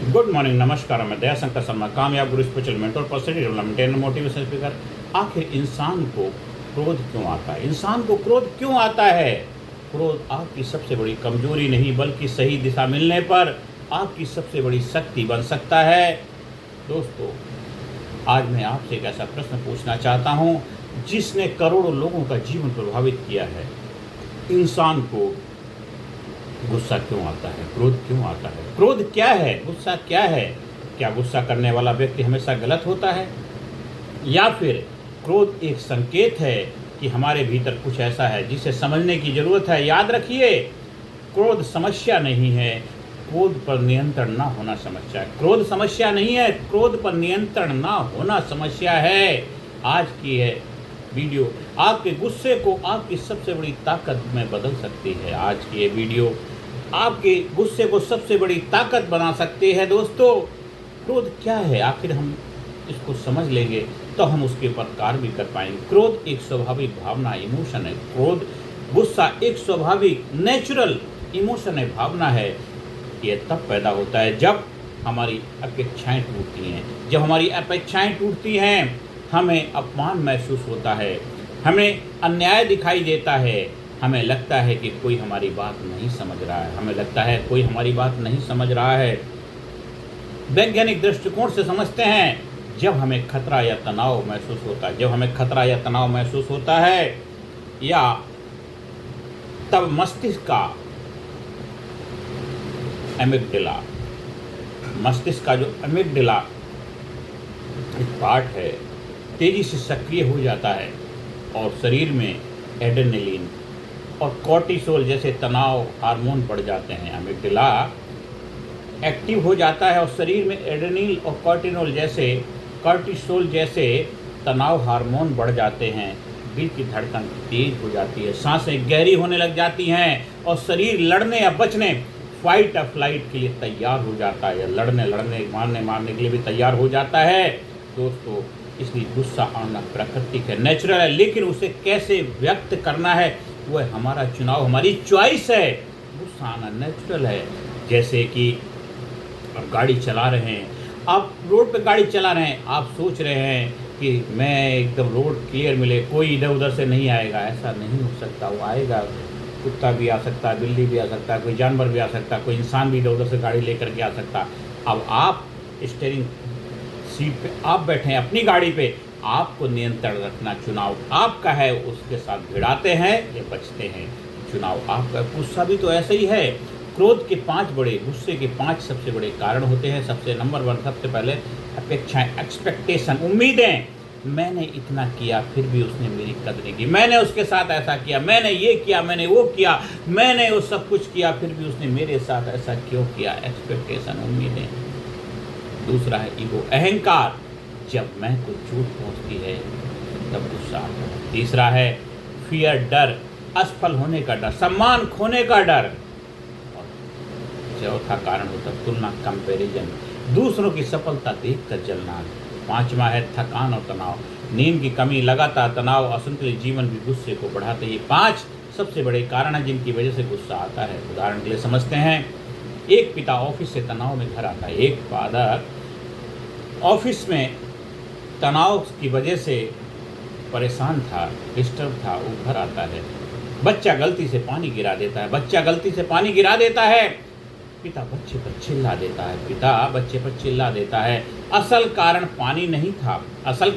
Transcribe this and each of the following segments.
Good morning, नमस्कार। मैं दया शंकर शर्मा, कामयाब गुरु spiritual mentor, personality development and motivation speaker. आखिर इंसान को क्रोध क्यों आता है? इंसान को क्रोध क्यों आता है? क्रोध आपकी सबसे बड़ी कमजोरी नहीं बल्कि सही दिशा मिलने पर आपकी सबसे बड़ी शक्ति बन सकता है। दोस्तों, आज मैं आपसे एक ऐसा प्रश्न पूछना चाहता हूँ जिसने करोड़ों लोगों का जीवन प्रभावित किया है। इंसान को गुस्सा क्यों आता है? क्रोध क्यों आता है? क्रोध क्या है? गुस्सा क्या है? क्या गुस्सा करने वाला व्यक्ति हमेशा गलत होता है, या फिर क्रोध एक संकेत है कि हमारे भीतर कुछ ऐसा है जिसे समझने की जरूरत है? याद रखिए, क्रोध समस्या नहीं है, क्रोध पर नियंत्रण ना होना समस्या है। क्रोध समस्या नहीं है, क्रोध पर नियंत्रण ना होना समस्या है। आज की है वीडियो आपके गुस्से को आपकी सबसे बड़ी ताकत में बदल सकती है। आज की ये वीडियो आपके गुस्से को सबसे बड़ी ताकत बना सकती है। दोस्तों, क्रोध क्या है? आखिर हम इसको समझ लेंगे तो हम उसके ऊपर कार्य भी कर पाएंगे। क्रोध एक स्वाभाविक भावना, इमोशन है। क्रोध, गुस्सा एक स्वाभाविक नेचुरल इमोशन है, भावना है। ये तब पैदा होता है जब हमारी अपेक्षाएं टूटती हैं। जब हमारी अपेक्षाएं टूटती हैं, हमें अपमान महसूस होता है, हमें अन्याय दिखाई देता है, हमें लगता है कि कोई हमारी बात नहीं समझ रहा है, हमें लगता है कोई हमारी बात नहीं समझ रहा है। वैज्ञानिक दृष्टिकोण से समझते हैं, जब हमें खतरा या तनाव महसूस होता है, जब हमें खतरा या तनाव महसूस होता है, या तब मस्तिष्क का एमिगडाला, मस्तिष्क का जो एमिगडाला एक पार्ट है, तेजी से सक्रिय हो जाता है और शरीर में एड्रेनलिन और कॉर्टिसोल जैसे तनाव हार्मोन बढ़ जाते हैं। एमिगडाला एक्टिव हो जाता है और शरीर में एड्रेनलिन और कॉर्टिसोल जैसे तनाव हार्मोन बढ़ जाते हैं। दिल की धड़कन तेज हो जाती है, सांसें गहरी होने लग जाती हैं और शरीर लड़ने या बचने, फाइट या फ्लाइट के लिए तैयार हो जाता है, या लड़ने मारने के लिए भी तैयार हो जाता है। दोस्तों, इसलिए गुस्सा आना प्राकृतिक है, नेचुरल है, लेकिन उसे कैसे व्यक्त करना है वह हमारा चुनाव, हमारी चॉइस है। गुस्सा आना नेचुरल है। जैसे कि आप गाड़ी चला रहे हैं, आप रोड पे गाड़ी चला रहे हैं, आप सोच रहे हैं कि मैं एकदम रोड क्लियर मिले, कोई इधर उधर से नहीं आएगा। ऐसा नहीं हो सकता, वो आएगा। कुत्ता भी आ सकता है, बिल्ली भी आ सकता है, कोई जानवर भी आ सकता है, कोई इंसान भी इधर उधर से गाड़ी लेकर के आ सकता है। अब आप स्टीयरिंग सीट पे आप बैठे हैं अपनी गाड़ी पे, आपको नियंत्रण रखना चुनाव आपका है। उसके साथ भिड़ाते हैं या बचते हैं, चुनाव आपका। गुस्सा भी तो ऐसे ही है। क्रोध के 5 बड़े, गुस्से के 5 सबसे बड़े कारण होते हैं। सबसे नंबर 1, सबसे पहले अपेक्षाएं, एक्सपेक्टेशन, उम्मीदें। मैंने इतना किया फिर भी उसने मेरी कदर नहीं की, मैंने उसके साथ ऐसा किया, मैंने ये किया, मैंने वो किया, मैंने वो सब कुछ किया फिर भी उसने मेरे साथ ऐसा क्यों किया? एक्सपेक्टेशन, उम्मीदें। दूसरा है ईगो, अहंकार। जब मैं को चोट पहुंचती है तब गुस्सा आता है। तीसरा है फियर, डर, असफल होने का डर, सम्मान खोने का डर। और चौथा कारण होता है तुलना, कंपैरिजन, दूसरों की सफलता देखकर जलना। पांचवा है थकान और तनाव, नींद की कमी, लगातार तनाव, असंतुलित जीवन भी गुस्से को बढ़ाते हैं। ये 5 सबसे बड़े कारण हैं जिनकी वजह से गुस्सा आता है। उदाहरण के लिए समझते हैं, एक पिता ऑफिस से तनाव में घर आता है। एक फादर ऑफिस में तनाव की वजह से परेशान था, डिस्टर्ब था, वो घर आता है। बच्चा गलती से पानी गिरा देता है, पिता बच्चे पर चिल्ला देता है। असल कारण पानी नहीं था, असल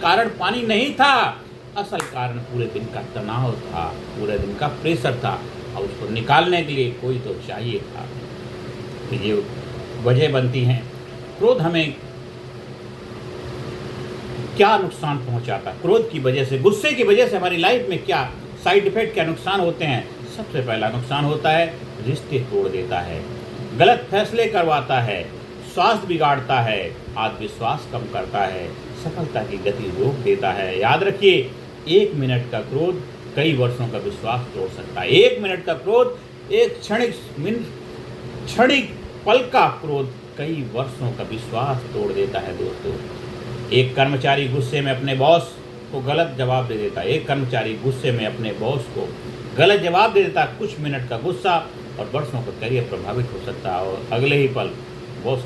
कारण पूरे दिन का तनाव था, पूरे दिन का प्रेशर था, और उसको निकालने के लिए कोई तो चाहिए था। तो ये वजह बनती हैं। क्रोध हमें क्या नुकसान पहुंचाता है? क्रोध की वजह से, गुस्से की वजह से हमारी लाइफ में क्या साइड इफेक्ट, क्या नुकसान होते हैं? सबसे पहला नुकसान होता है, रिश्ते तोड़ देता है, गलत फैसले करवाता है, स्वास्थ्य बिगाड़ता है, आत्मविश्वास कम करता है, सफलता की गति रोक देता है। याद रखिए, 1 मिनट का क्रोध कई वर्षों का विश्वास तोड़ सकता है। 1 मिनट का क्रोध, एक क्षणिक पल का क्रोध कई वर्षों का विश्वास तोड़ देता है। दोस्तों, एक कर्मचारी गुस्से में अपने बॉस को गलत जवाब दे देता है। कुछ मिनट का गुस्सा और वर्षों का करियर प्रभावित हो सकता है, और अगले ही पल बॉस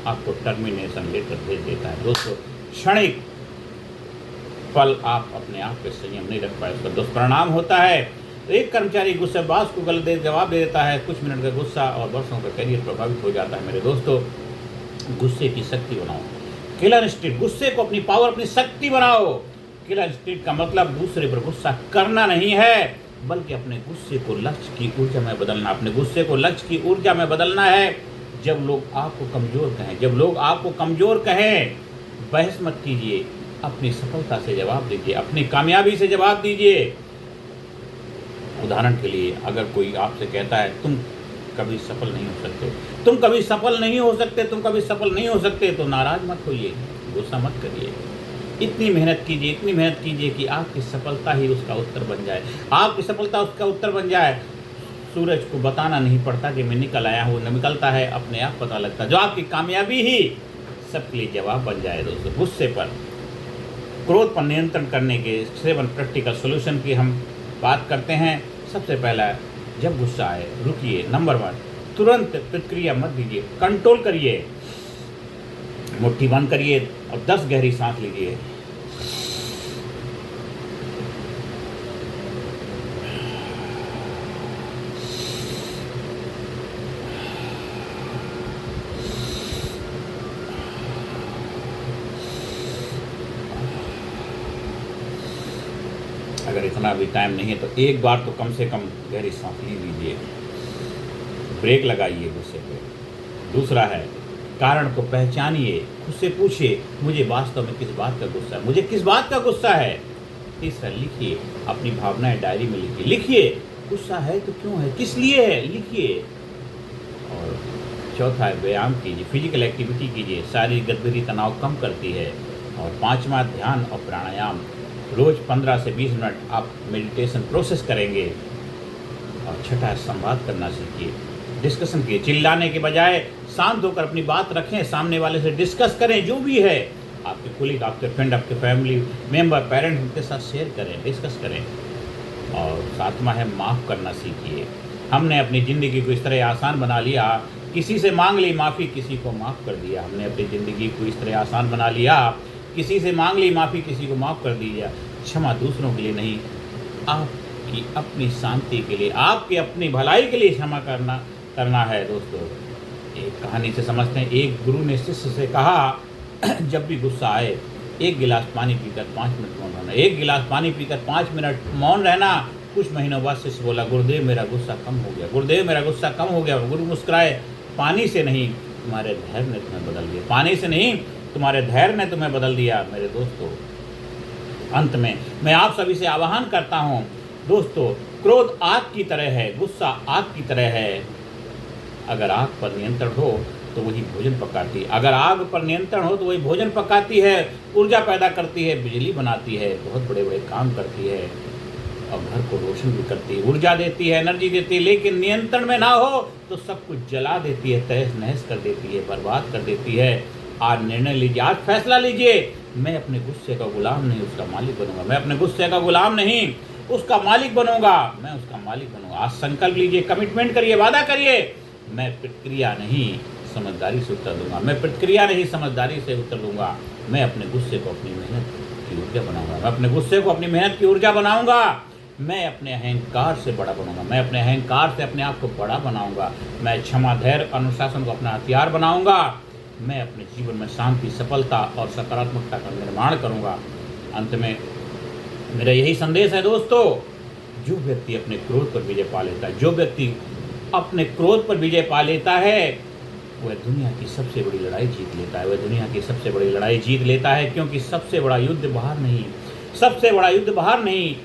आपको टर्मिनेशन लेटर भेज देता है। दोस्तों, क्षणिक पल आप अपने आप पे संयम नहीं रख पाए, उसका दुष्परिणाम होता है। तो एक कर्मचारी गुस्से बॉस को गलत जवाब दे देता है, कुछ मिनट का गुस्सा और वर्षों का करियर प्रभावित हो जाता है। मेरे दोस्तों, गुस्से की शक्ति बनाओ। किलर इंस्टिंक्ट, गुस्से को अपनी पावर, अपनी शक्ति बनाओ। किलर इंस्टिंक्ट का मतलब दूसरे पर गुस्सा करना नहीं है, बल्कि अपने गुस्से को लक्ष्य की ऊर्जा में बदलना। अपने गुस्से को लक्ष्य की ऊर्जा में बदलना है। जब लोग आपको कमज़ोर कहें, जब लोग आपको कमज़ोर कहें, बहस मत कीजिए, अपनी सफलता से जवाब दीजिए, अपनी कामयाबी से जवाब दीजिए। उदाहरण के लिए, अगर कोई आपसे कहता है तुम कभी सफल नहीं हो सकते, तुम कभी सफल नहीं हो सकते, तुम कभी सफल नहीं हो सकते, तो नाराज मत होइए, गुस्सा मत करिए। इतनी मेहनत कीजिए, इतनी मेहनत कीजिए कि आपकी सफलता ही उसका उत्तर बन जाए, आपकी सफलता उसका उत्तर बन जाए। सूरज को बताना नहीं पड़ता कि मैं निकल आया हूँ, निकलता है, अपने आप पता लगता है। जो आपकी कामयाबी ही सबके लिए जवाब बन जाए। दोस्तों, गुस्से पर, क्रोध पर नियंत्रण करने के 7 प्रैक्टिकल सॉल्यूशन की हम बात करते हैं। सबसे पहला, जब गुस्सा आए रुकिए। नंबर 1, तुरंत प्रतिक्रिया मत दीजिए, कंट्रोल करिए। मुट्ठी बंद करिए और 10 गहरी सांस लीजिए। अगर इतना भी टाइम नहीं है तो एक बार तो कम से कम गहरी सांस ले लीजिए, ब्रेक लगाइए गुस्से पे। दूसरा है, कारण को पहचानिए, खुद से पूछिए मुझे वास्तव में किस बात का गुस्सा है, मुझे किस बात का गुस्सा है। तीसरा, लिखिए, अपनी भावनाएं डायरी में लिखिए। लिखिए, गुस्सा है तो क्यों है, किस लिए है, लिखिए। और चौथा है, व्यायाम कीजिए, फिजिकल एक्टिविटी कीजिए, शारीरिक गतिविधि तनाव कम करती है। और पांचवा, ध्यान और प्राणायाम। रोज 15 से 20 मिनट आप मेडिटेशन प्रोसेस करेंगे। और छठा, संवाद करना सीखिए, डिस्कशन कीजिए। चिल्लाने के बजाय शांत होकर अपनी बात रखें, सामने वाले से डिस्कस करें, जो भी है, आपके कोलीग, आपके फ्रेंड, आपके फैमिली मेम्बर, पेरेंट, उनके साथ शेयर करें, डिस्कस करें। और सातवां है, माफ़ करना सीखिए। हमने अपनी ज़िंदगी को इस तरह आसान बना लिया, किसी से मांग ली माफ़ी, किसी को माफ़ कर दिया। हमने अपनी ज़िंदगी को इस तरह आसान बना लिया, किसी से मांग ली माफ़ी, किसी को माफ़ कर दिया। क्षमा दूसरों के लिए नहीं, आपकी अपनी शांति के लिए, आपकी अपनी भलाई के लिए क्षमा करना है। दोस्तों, एक कहानी से समझते हैं। एक गुरु ने शिष्य से कहा, जब भी गुस्सा आए 1 गिलास पानी पीकर 5 मिनट मौन रहना। 1 गिलास पानी पीकर 5 मिनट मौन रहना। कुछ महीनों बाद शिष्य बोला, गुरुदेव मेरा गुस्सा कम हो गया, गुरुदेव मेरा गुस्सा कम हो गया। गुरु मुस्कुराए, पानी से नहीं, तुम्हारे धैर्य ने तुम्हें बदल दिया, पानी से नहीं, तुम्हारे धैर्य ने तुम्हें बदल दिया। मेरे दोस्तों, अंत में मैं आप सभी से आह्वान करता हूँ, दोस्तों, क्रोध आग की तरह है, गुस्सा आग की तरह है। अगर आग पर नियंत्रण हो तो वही भोजन पकाती है, अगर आग पर नियंत्रण हो तो वही भोजन पकाती है, ऊर्जा पैदा करती है, बिजली बनाती है, बहुत बड़े बड़े काम करती है और घर को रोशन भी करती है, ऊर्जा देती है, एनर्जी देती है। लेकिन नियंत्रण में ना हो तो सब कुछ जला देती है, तहस नहस कर देती है, बर्बाद कर देती है। आज निर्णय लीजिए, आज फैसला लीजिए, मैं अपने गुस्से का गुलाम नहीं, उसका मालिक बनूंगा। मैं अपने गुस्से का गुलाम नहीं, उसका मालिक बनूंगा, मैं उसका मालिक बनूंगा। आज संकल्प लीजिए, कमिटमेंट करिए, वादा करिए, मैं प्रतिक्रिया नहीं समझदारी से उत्तर दूंगा, मैं प्रतिक्रिया नहीं समझदारी से उत्तर दूंगा। मैं अपने गुस्से को अपनी मेहनत की ऊर्जा बनाऊंगा, मैं अपने गुस्से को अपनी मेहनत की ऊर्जा बनाऊंगा। मैं अपने अहंकार से बड़ा बनूंगा, मैं अपने अहंकार से अपने आप को बड़ा बनाऊंगा। मैं क्षमा, धैर्य, अनुशासन को अपना हथियार बनाऊंगा। मैं अपने जीवन में शांति, सफलता और सकारात्मकता का निर्माण करूंगा। अंत में मेरा यही संदेश है दोस्तों, जो व्यक्ति अपने क्रोध पर विजय पा लेता है, जो व्यक्ति अपने क्रोध पर विजय पा लेता है, वह दुनिया की सबसे बड़ी लड़ाई जीत लेता है। वह दुनिया की सबसे बड़ी लड़ाई जीत लेता है, क्योंकि सबसे बड़ा युद्ध बाहर नहीं, सबसे बड़ा युद्ध बाहर नहीं,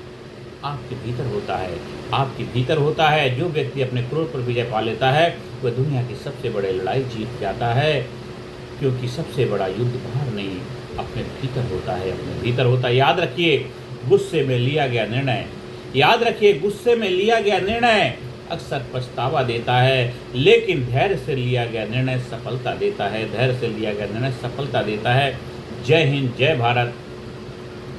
आपके भीतर होता है, आपके भीतर होता है। जो व्यक्ति अपने क्रोध पर विजय पा लेता है, वह दुनिया की सबसे बड़ी लड़ाई जीत जाता है, क्योंकि सबसे बड़ा युद्ध बाहर नहीं, अपने भीतर होता है, अपने भीतर होता है। याद रखिए, गुस्से में लिया गया निर्णय, याद रखिए, गुस्से में लिया गया निर्णय अक्सर पछतावा देता है, लेकिन धैर्य से लिया गया निर्णय सफलता देता है, धैर्य से लिया गया निर्णय सफलता देता है। जय हिंद, जय भारत,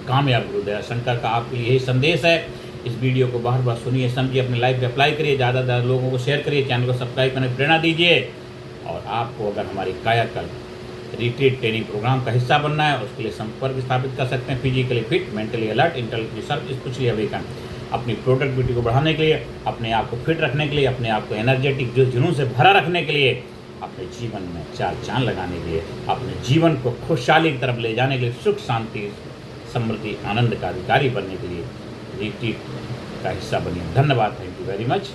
कामयाब गुरु दया शंकर का आपके लिए यही संदेश है। इस वीडियो को बार बार सुनिए, समझिए, अपनी लाइफ में अप्लाई करिए, ज़्यादा लोगों को शेयर करिए, चैनल को सब्सक्राइब करने की प्रेरणा दीजिए। और आपको अगर हमारी कायाकल्प रिट्रीट ट्रेनिंग प्रोग्राम का हिस्सा बनना है, उसके लिए संपर्क स्थापित कर सकते हैं। Physically fit, mentally alert, intellectually sharp, spiritually awaken. अपनी प्रोडक्टिविटी को बढ़ाने के लिए, अपने आप को फिट रखने के लिए, अपने आप को एनर्जेटिक जो जुनून से भरा रखने के लिए, अपने जीवन में चार चांद लगाने के लिए, अपने जीवन को खुशहाली की तरफ ले जाने के लिए, सुख शांति समृद्धि आनंद का अधिकारी बनने के लिए रिट्रीट का हिस्सा बनिए। धन्यवाद। Thank you very much.